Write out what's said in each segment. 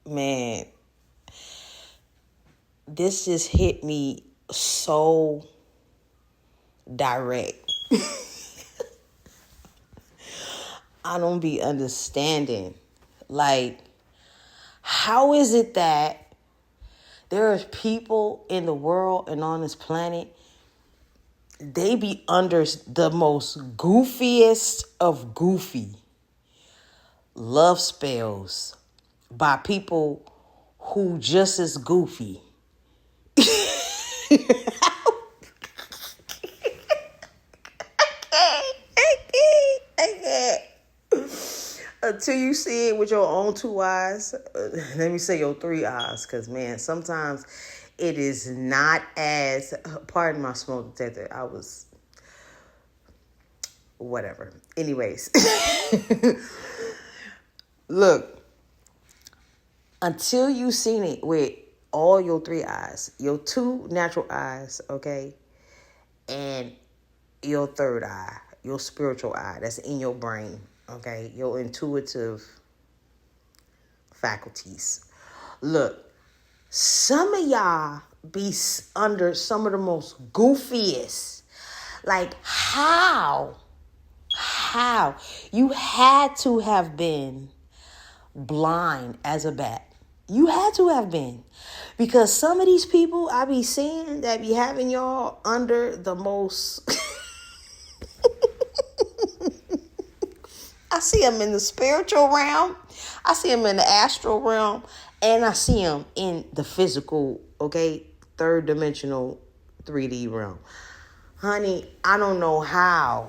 Man, this just hit me so direct. I don't be understanding. Like, how is it that there are people in the world and on this planet, they be under the most goofiest of goofy love spells by people who just as goofy. Until you see it with your own two eyes, let me say your three eyes, because, man, sometimes it is not as, pardon my smoke detector, I was, whatever. Anyways, look, until you seen it with all your three eyes, your two natural eyes, okay, and your third eye, your spiritual eye that's in your brain, okay, your intuitive faculties. Look, some of y'all be under some of the most goofiest. Like, how you had to have been blind as a bat. You had to have been. Because some of these people I be seeing that be having y'all under the most... I see them in the spiritual realm. I see them in the astral realm. And I see them in the physical, okay, third dimensional 3D realm. Honey, I don't know how.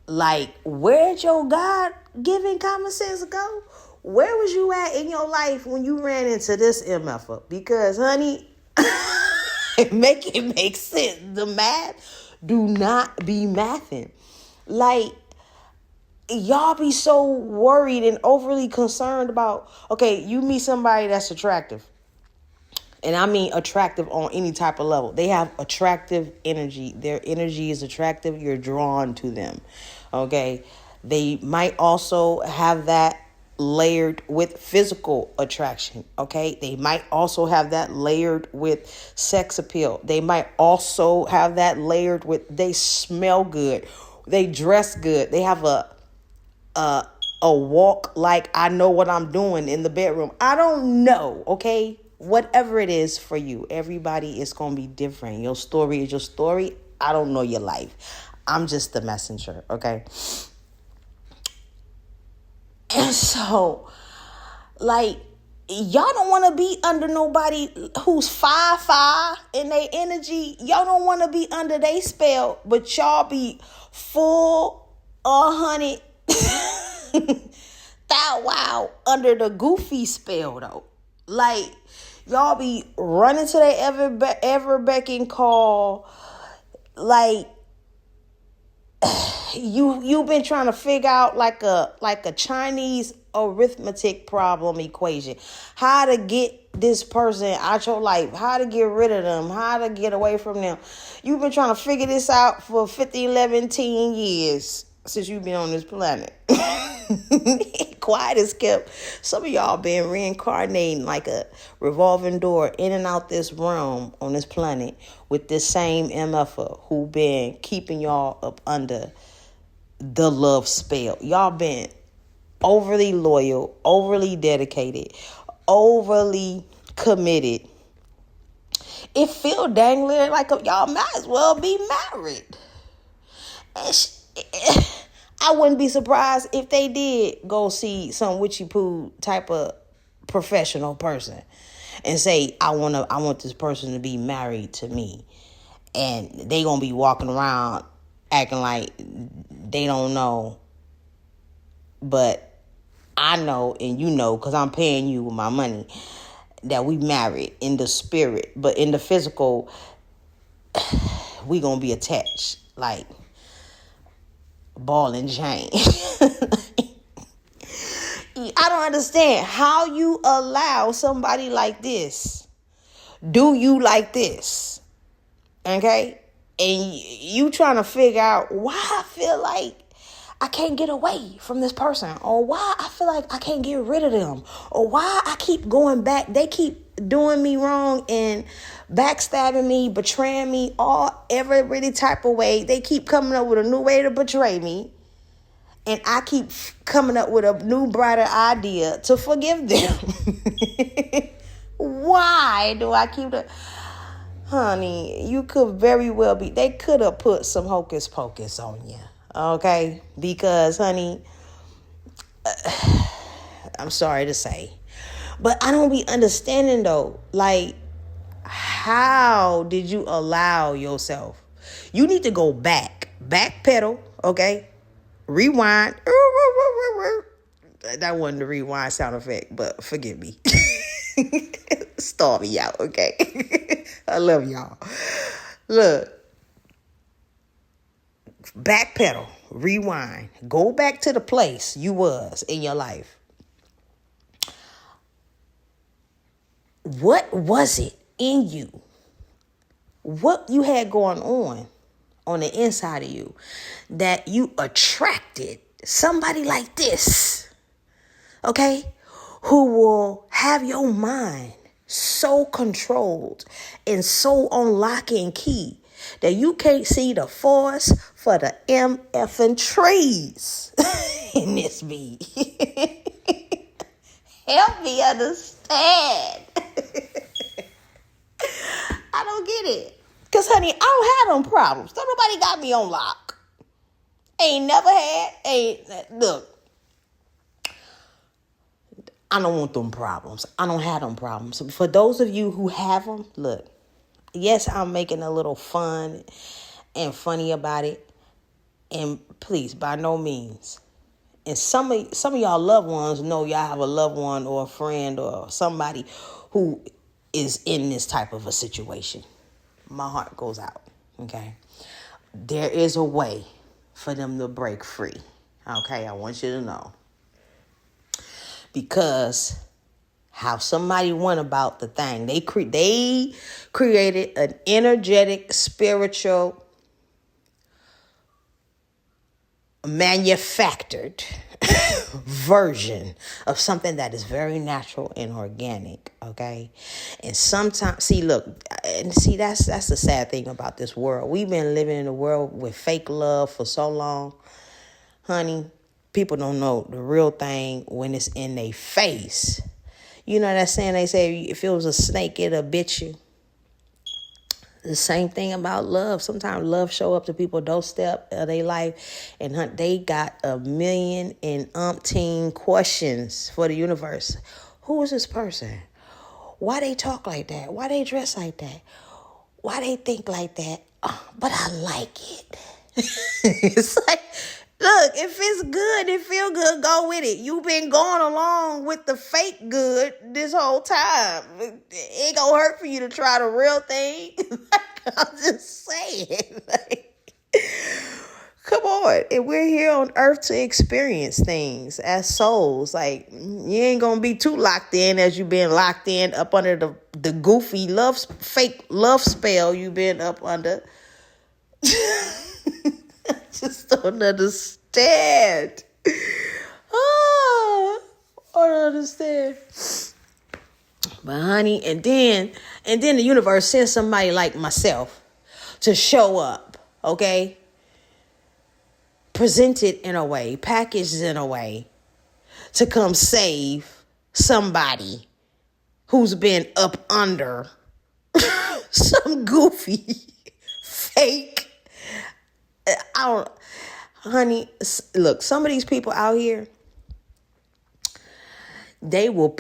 Like, where'd your God-given common sense go? Where was you at in your life when you ran into this MFer? Because, honey, make it make sense. The math do not be mathing. Like, y'all be so worried and overly concerned about, okay, you meet somebody that's attractive. And I mean attractive on any type of level. They have attractive energy. Their energy is attractive. You're drawn to them. Okay. They might also have that layered with physical attraction. Okay. They might also have that layered with sex appeal. They might also have that layered with they smell good. They dress good. They have a walk like I know what I'm doing in the bedroom. I don't know. Okay. Whatever it is for you, everybody is going to be different. Your story is your story. I don't know your life. I'm just the messenger, okay? And so, like, y'all don't want to be under nobody who's 5'5" in their energy. Y'all don't want to be under their spell, but y'all be full 100 thou wow under the goofy spell, though. Like, y'all be running to their ever beck and call. Like, you've been trying to figure out like a Chinese arithmetic problem equation. How to get this person out your life. How to get rid of them. How to get away from them. You've been trying to figure this out for 50, 11, 10 years since you've been on this planet. Quiet as kept. Some of y'all been reincarnating like a revolving door in and out this realm on this planet with this same MFer who been keeping y'all up under the love spell. Y'all been overly loyal, overly dedicated, overly committed. It feel dang near like y'all might as well be married. I wouldn't be surprised if they did go see some witchy poo type of professional person and say, I want this person to be married to me. And they gonna be walking around acting like they don't know. But I know, and you know, because I'm paying you with my money, that we married in the spirit. But in the physical, we gonna be attached. Like, ball and chain. I don't understand how you allow somebody like this do you like this. Okay? And you trying to figure out why I feel like I can't get away from this person, or why I feel like I can't get rid of them, or why I keep going back. They keep doing me wrong and backstabbing me, betraying me, every really type of way. They keep coming up with a new way to betray me. And I keep coming up with a new, brighter idea to forgive them. Why do I keep the... Honey, you could very well be... They could have put some hocus pocus on you. Okay? Because, honey, I'm sorry to say. But I don't be understanding, though. Like, how did you allow yourself? You need to go back. Backpedal, okay? Rewind. That wasn't the rewind sound effect, but forgive me. Starve me out, okay? I love y'all. Look. Backpedal. Rewind. Go back to the place you was in your life. What was it in you? What you had going on the inside of you that you attracted somebody like this, okay, who will have your mind so controlled and so on lock and key that you can't see the forest for the MFing trees in this beat. Help me understand. I don't get it. Because, honey, I don't have them problems. Don't nobody got me on lock. Look. I don't want them problems. I don't have them problems. For those of you who have them, look. Yes, I'm making a little fun and funny about it. And please, by no means. And some of y'all loved ones know y'all have a loved one or a friend or somebody who is in this type of a situation. My heart goes out, okay? There is a way for them to break free, okay? I want you to know. Because how somebody went about the thing, they created an energetic, spiritual, manufactured version of something that is very natural and organic, okay? And sometimes, that's the sad thing about this world. We've been living in a world with fake love for so long, honey. People don't know the real thing when it's in their face. You know that saying they say, if it was a snake, it'll bit you. The same thing about love. Sometimes love show up to people doorstep of their life, and they got 1,000,000 questions for the universe. Who is this person? Why they talk like that? Why they dress like that? Why they think like that? But I like it. It's like, look, if it's good, it feel good, go with it. You've been going along with the fake good this whole time. It ain't gonna hurt for you to try the real thing. I'm just saying. Come on. And we're here on earth to experience things as souls. Like, you ain't gonna be too locked in as you've been locked in up under the goofy fake love spell you've been up under. Just don't understand. I don't understand. But honey, and then the universe sends somebody like myself to show up, okay? Presented in a way, packaged in a way to come save somebody who's been up under some goofy, fake. Honey, look, some of these people out here, they will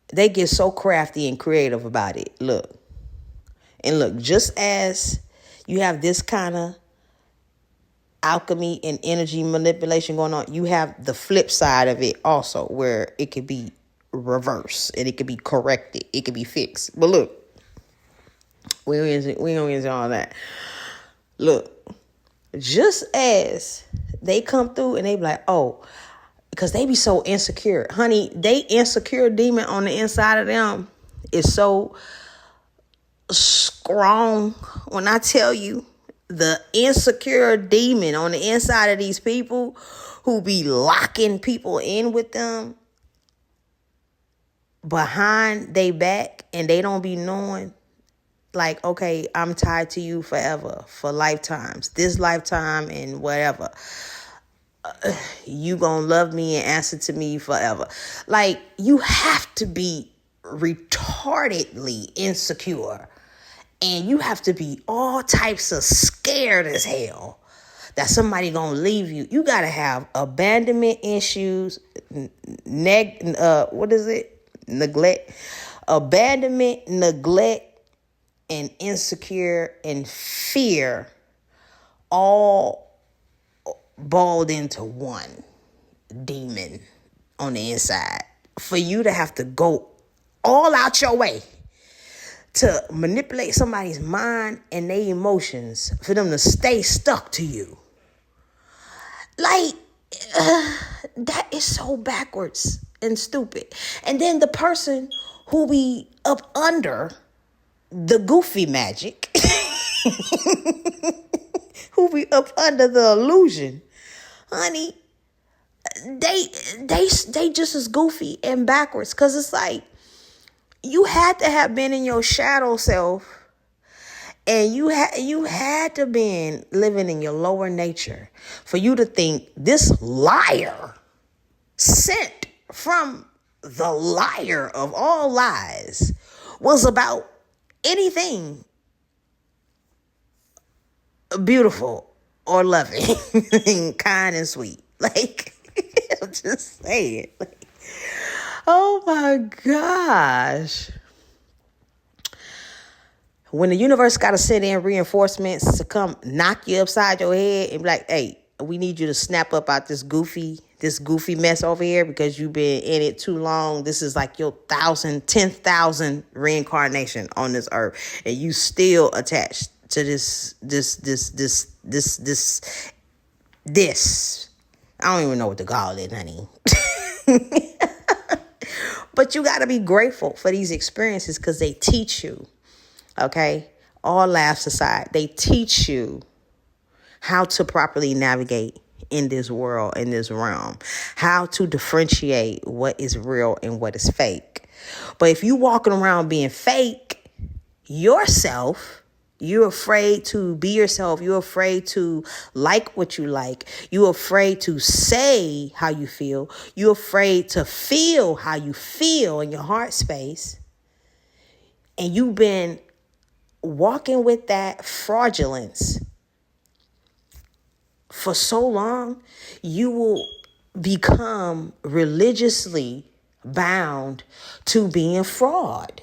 they get so crafty and creative about it. Look, just as you have this kind of alchemy and energy manipulation going on, you have the flip side of it also, where it could be reversed and it could be corrected. It could be fixed. But look, we don't get into all that. Look. Just as they come through and they be like, oh, because they be so insecure. Honey, they insecure demon on the inside of them is so strong. When I tell you, the insecure demon on the inside of these people who be locking people in with them behind they back, and they don't be knowing, like, okay, I'm tied to you forever, for lifetimes, this lifetime and whatever. You gonna love me and answer to me forever. Like, you have to be retardedly insecure, and you have to be all types of scared as hell that somebody gonna leave you. You gotta have abandonment issues, neglect, abandonment, neglect, and insecure and fear, all balled into one demon on the inside, for you to have to go all out your way to manipulate somebody's mind and their emotions for them to stay stuck to you. Like, that is so backwards and stupid. And then the person who be up under the goofy magic, who be up under the illusion, honey, they just as goofy and backwards. Because it's like, you had to have been in your shadow self, and you had to been living in your lower nature for you to think this liar, sent from the liar of all lies, was about anything beautiful or loving, kind and sweet. Like, I'm just saying. Like, oh my gosh. When the universe got to send in reinforcements to come knock you upside your head and be like, hey, we need you to snap up out this goofy mess over here because you've been in it too long. This is like your 10,000 reincarnation on this earth, and you still attached to this. I don't even know what to call it, honey. But you got to be grateful for these experiences because they teach you. Okay, all laughs aside, they teach you how to properly navigate in this world, in this realm, how to differentiate what is real and what is fake. But if you walking around being fake yourself, you're afraid to be yourself. You're afraid to like what you like. You're afraid to say how you feel. You're afraid to feel how you feel in your heart space. And you've been walking with that fraudulence for so long, you will become religiously bound to being fraud.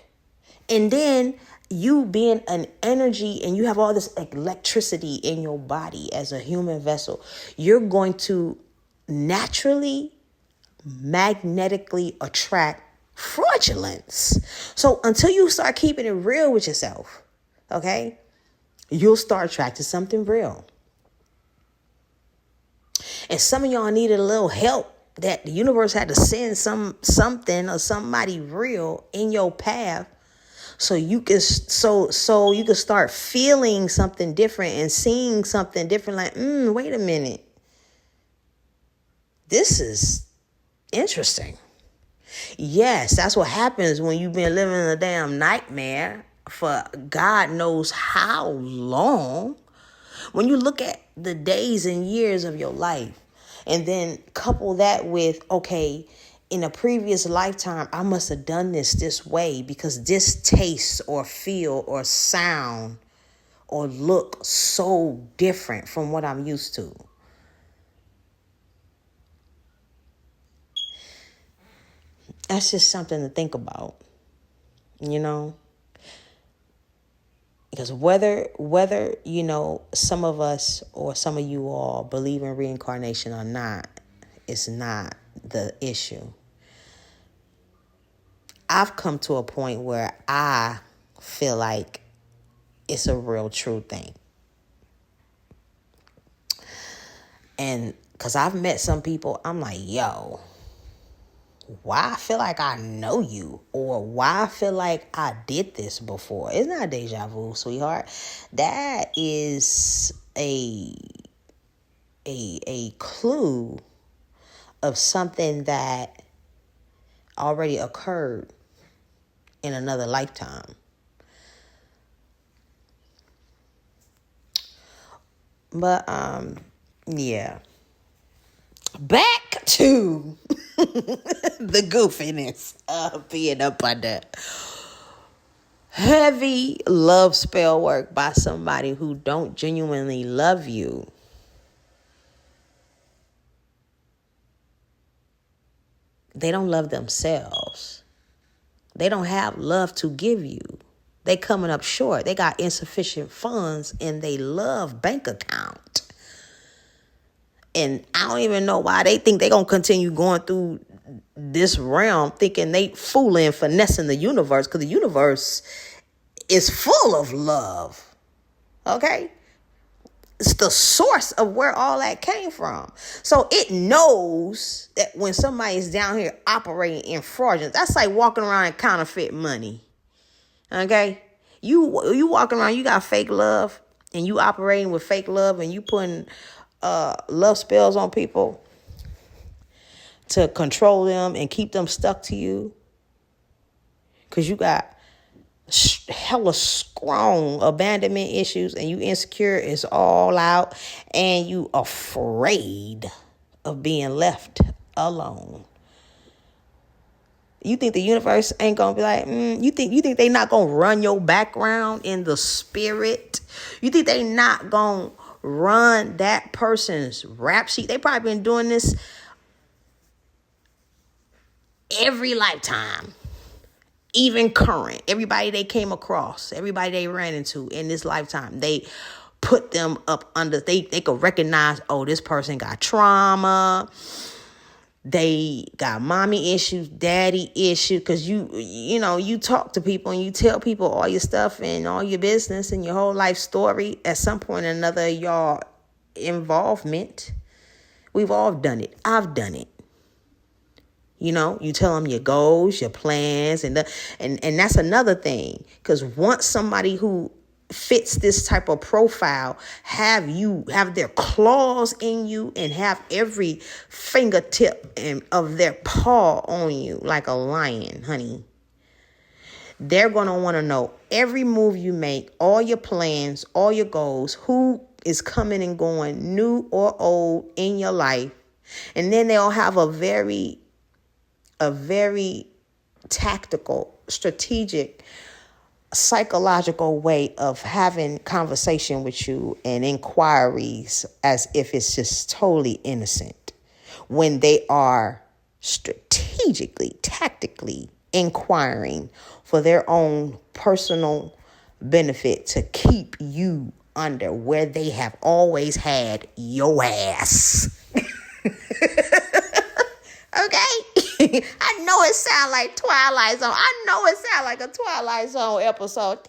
And then you being an energy, and you have all this electricity in your body as a human vessel, you're going to naturally, magnetically attract fraudulence. So until you start keeping it real with yourself, okay, you'll start attracting something real. And some of y'all needed a little help, that the universe had to send something or somebody real in your path, so you can you can start feeling something different and seeing something different. Like, wait a minute, this is interesting. Yes, that's what happens when you've been living in a damn nightmare for God knows how long. When you look at the days and years of your life, and then couple that with, okay, in a previous lifetime, I must have done this way because this taste or feel or sound or look so different from what I'm used to. That's just something to think about, you know? Because whether, some of us or some of you all believe in reincarnation or not, it's not the issue. I've come to a point where I feel like it's a real true thing. And because I've met some people, I'm like, yo, why I feel like I know you, or why I feel like I did this before. It's not deja vu, sweetheart. That is a clue of something that already occurred in another lifetime. But yeah. Back to the goofiness of being up under heavy love spell work by somebody who don't genuinely love you. They don't love themselves. They don't have love to give you. They coming up short. They got insufficient funds in their love bank account. And I don't even know why they think they're going to continue going through this realm thinking they fooling, finessing the universe, because the universe is full of love. Okay? It's the source of where all that came from. So it knows that when somebody's down here operating in fraudulence, that's like walking around in counterfeit money. Okay? You walking around, you got fake love, and you operating with fake love, and you putting love spells on people to control them and keep them stuck to you, because you got hella strong abandonment issues and you insecure is all out and you afraid of being left alone. You think the universe ain't gonna be like, you think they not gonna run your background in the spirit? You think they not gonna run that person's rap sheet? They probably been doing this every lifetime, even current. Everybody they came across, everybody they ran into in this lifetime, they put them up under, they could recognize, oh, this person got trauma, they got mommy issues, daddy issues, because you talk to people and you tell people all your stuff and all your business and your whole life story. At some point or another, y'all involvement, we've all done it. I've done it. You tell them your goals, your plans, and that's another thing. Because once somebody who fits this type of profile have their claws in you and have every fingertip of their paw on you like a lion, honey, they're going to want to know every move you make, all your plans, all your goals, who is coming and going, new or old, in your life. And then they'll have a very tactical, strategic, psychological way of having conversation with you and inquiries as if it's just totally innocent, when they are strategically, tactically inquiring for their own personal benefit to keep you under where they have always had your ass. Okay? I know it sounds like Twilight Zone. I know it sounds like a Twilight Zone episode.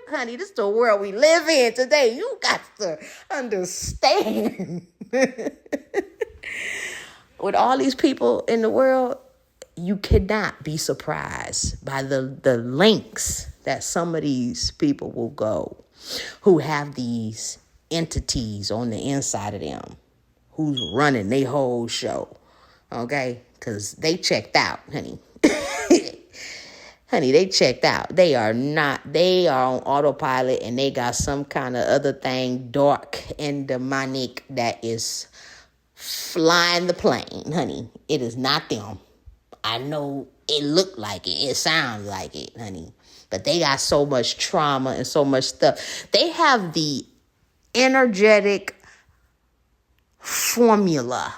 Honey, this is the world we live in today. You got to understand. With all these people in the world, you cannot be surprised by the lengths that some of these people will go who have these entities on the inside of them, who's running their whole show. Okay? Because they checked out, honey. Honey, they checked out. They are on autopilot, and they got some kind of other thing, dark and demonic, that is flying the plane, honey. It is not them. I know it looked like it. It sounds like it, honey. But they got so much trauma and so much stuff. They have the energetic formula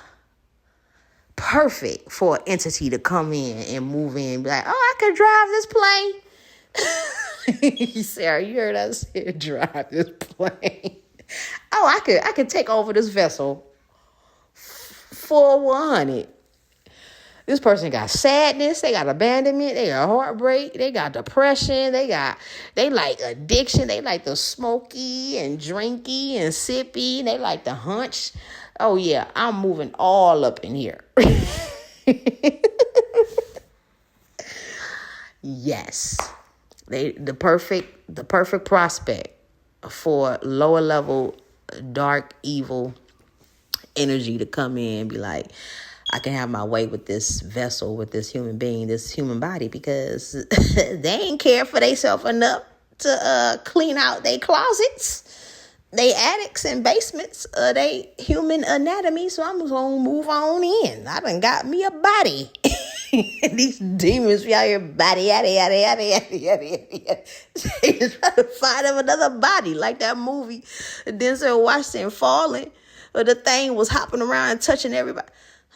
perfect for an entity to come in and move in and be like, oh, I could drive this plane. Sarah, you heard us say drive this plane. Oh, I could take over this vessel for 100. This person got sadness, they got abandonment, they got heartbreak, they got depression, they like addiction, they like the smoky and drinky and sippy, they like the hunch. Oh yeah, I'm moving all up in here. Yes. The perfect prospect for lower level dark evil energy to come in and be like, I can have my way with this vessel, with this human being, this human body, because they ain't care for themselves enough to clean out their closets, they attics and basements, they human anatomy. So I'm gonna move on in. I done got me a body. These demons be out here body yada yada yada yada yada yada. They just try to find them another body, like that movie Denzel Washington Falling, where the thing was hopping around and touching everybody.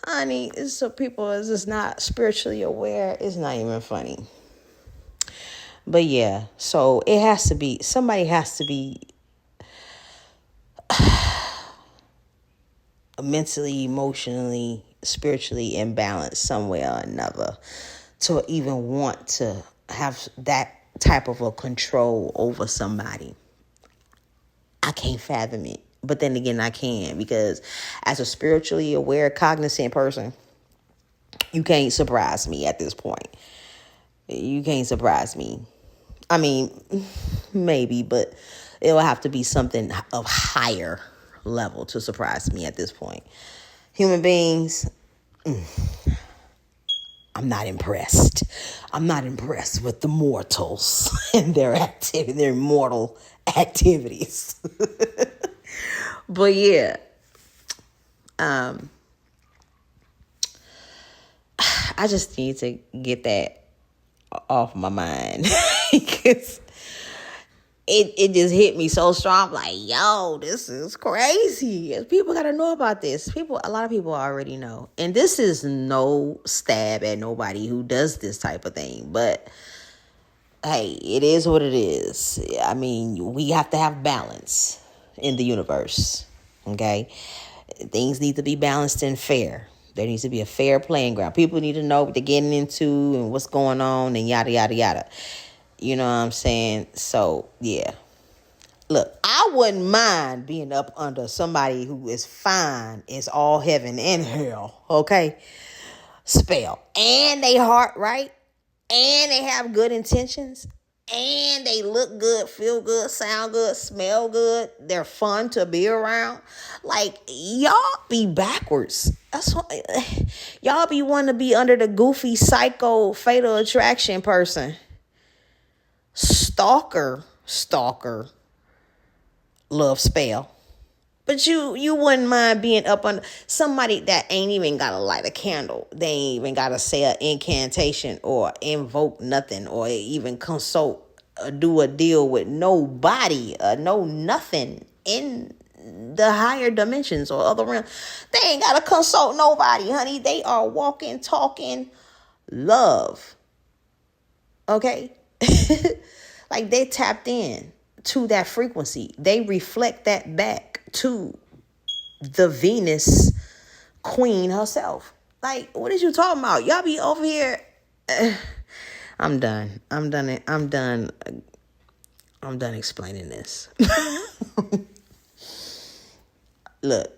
Honey, it's so people is just not spiritually aware. It's not even funny. But yeah, so it has to be, somebody has to be mentally, emotionally, spiritually imbalanced some way or another to even want to have that type of a control over somebody. I can't fathom it. But then again, I can, because as a spiritually aware, cognizant person, you can't surprise me at this point. You can't surprise me. I mean, maybe, but it'll have to be something of higher level to surprise me at this point. Human beings, I'm not impressed. I'm not impressed with the mortals and their activity, their mortal activities. But yeah, I just need to get that off my mind because it just hit me so strong. I'm like, yo, this is crazy. People got to know about this. A lot of people already know. And this is no stab at nobody who does this type of thing. But hey, it is what it is. I mean, we have to have balance in the universe. Okay? Things need to be balanced and fair. There needs to be a fair playing ground. People need to know what they're getting into and what's going on and yada, yada, yada. You know what I'm saying? So, yeah. Look, I wouldn't mind being up under somebody who is fine as all heaven and hell, okay? Spell. And they heart right. And they have good intentions. And they look good, feel good, sound good, smell good. They're fun to be around. Like, y'all be backwards. That's what y'all be wanting to be under the goofy, psycho, fatal attraction person. Stalker, love spell. But you wouldn't mind being up under somebody that ain't even got to light a candle. They ain't even got to say an incantation or invoke nothing or even consult or do a deal with nobody or know nothing in the higher dimensions or other realms. They ain't got to consult nobody, honey. They are walking, talking love. Okay? Like they tapped in to that frequency. They reflect that back to the Venus queen herself. Like, what is you talking about? Y'all be over here. I'm done explaining this. Look,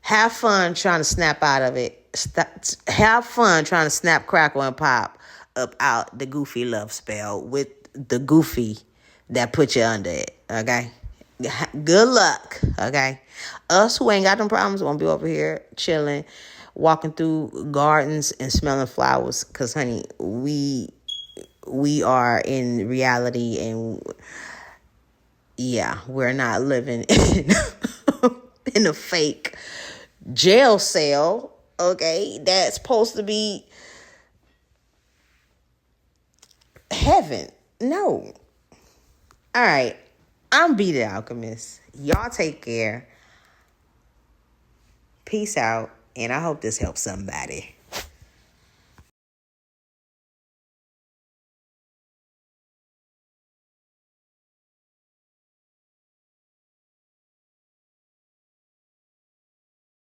have fun trying to snap out of it. Have fun trying to snap, crackle, and pop up out the goofy love spell with the goofy that put you under it. Okay? Good luck. Okay? Us who ain't got them problems won't be over here chilling, walking through gardens and smelling flowers. Because, honey, we are in reality and yeah, we're not living in a fake jail cell. Okay? That's supposed to be heaven. No. All right. I'm Be the Alchemist. Y'all take care. Peace out. And I hope this helps somebody.